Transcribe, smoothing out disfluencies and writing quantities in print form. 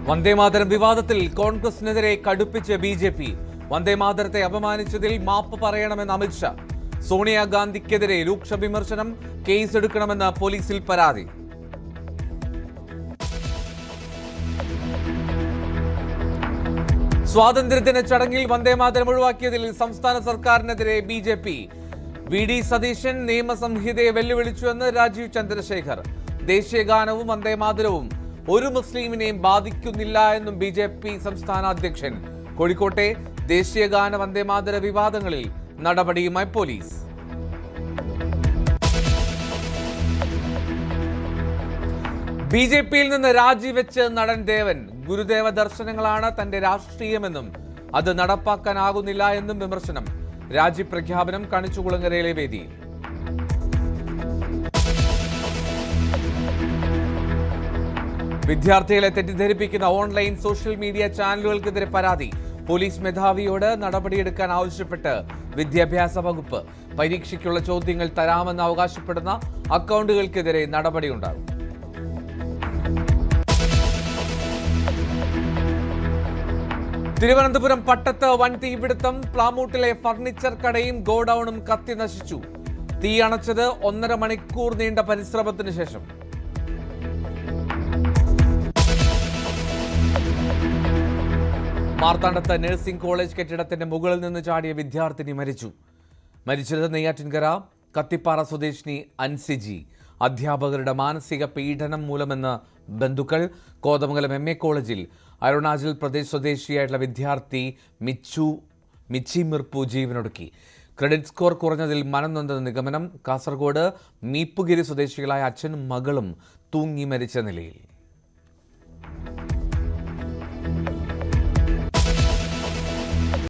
വന്ദേമാതരം വിവാദത്തിൽ കോൺഗ്രസിനെതിരെ കടുപ്പിച്ച് ബിജെപി. വന്ദേമാതരത്തെ അപമാനിച്ചതിൽ മാപ്പ് പറയണമെന്ന് അമിത്ഷാ. സോണിയാഗാന്ധിക്കെതിരെ രൂക്ഷ വിമർശനം, കേസെടുക്കണമെന്ന് പോലീസിൽ പരാതി. സ്വാതന്ത്ര്യദിന ചടങ്ങിൽ വന്ദേമാതരം ഒഴിവാക്കിയതിൽ സംസ്ഥാന സർക്കാരിനെതിരെ ബിജെപി. വി.ഡി. സതീശൻ നിയമസംഹിതയെ വെല്ലുവിളിച്ചുവെന്ന് രാജീവ് ചന്ദ്രശേഖർ. ദേശീയഗാനവും വന്ദേമാതരവും ഒരു മുസ്ലിമിനെയും ബാധിക്കുന്നില്ല എന്നും ബിജെപി സംസ്ഥാന അധ്യക്ഷൻ. കോഴിക്കോട്ടെ ദേശീയഗാന വന്ദേമാതര വിവാദങ്ങളിൽ നടപടിയുമായി പോലീസ്. ബിജെപിയിൽ നിന്ന് രാജിവെച്ച് നടൻ ദേവൻ. ഗുരുദേവ ദർശനങ്ങളാണ് തന്റെ രാഷ്ട്രീയമെന്നും അത് നടപ്പാക്കാനാകുന്നില്ല എന്നും വിമർശനം. രാജിപ്രഖ്യാപനം കണിച്ചുകുളങ്ങരയിലെ വേദിയിൽ. വിദ്യാർത്ഥികളെ തെറ്റിദ്ധരിപ്പിക്കുന്ന ഓൺലൈൻ സോഷ്യൽ മീഡിയ ചാനലുകൾക്കെതിരെ പരാതി. പോലീസ് മേധാവിയോട് നടപടിയെടുക്കാൻ ആവശ്യപ്പെട്ട് വിദ്യാഭ്യാസ വകുപ്പ്. പരീക്ഷയ്ക്കുള്ള ചോദ്യങ്ങൾ തരാമെന്ന് അവകാശപ്പെടുന്ന അക്കൗണ്ടുകൾക്കെതിരെ നടപടിയുണ്ടാകും. തിരുവനന്തപുരം പട്ടത്ത് വൻ തീപിടുത്തം. പ്ലാമൂട്ടിലെ ഫർണിച്ചർ കടയും ഗോഡൌണും കത്തി നശിച്ചു. തീ അണച്ചത് 1.5 മണിക്കൂർ നീണ്ട പരിശ്രമത്തിന് ശേഷം. മാർത്താണ്ഡത്ത് നഴ്സിംഗ് കോളേജ് കെട്ടിടത്തിന്റെ മുകളിൽ നിന്ന് ചാടിയ വിദ്യാർത്ഥിനി മരിച്ചത് നെയ്യാറ്റിൻകര കത്തിപ്പാറ സ്വദേശിനി അൻസിജി. അധ്യാപകരുടെ മാനസിക പീഡനം മൂലമെന്ന് ബന്ധുക്കൾ. കോതമംഗലം എം.എ. കോളേജിൽ അരുണാചൽ പ്രദേശ് സ്വദേശിയായിട്ടുള്ള വിദ്യാർത്ഥി മിച്ചി മിർപ്പു ജീവനൊടുക്കി. ക്രെഡിറ്റ് സ്കോർ കുറഞ്ഞതിൽ മനംനൊന്തെന്ന നിഗമനം. കാസർഗോഡ് മീപ്പുഗിരി സ്വദേശികളായ അച്ഛനും മകളും തൂങ്ങി മരിച്ച നിലയിൽ.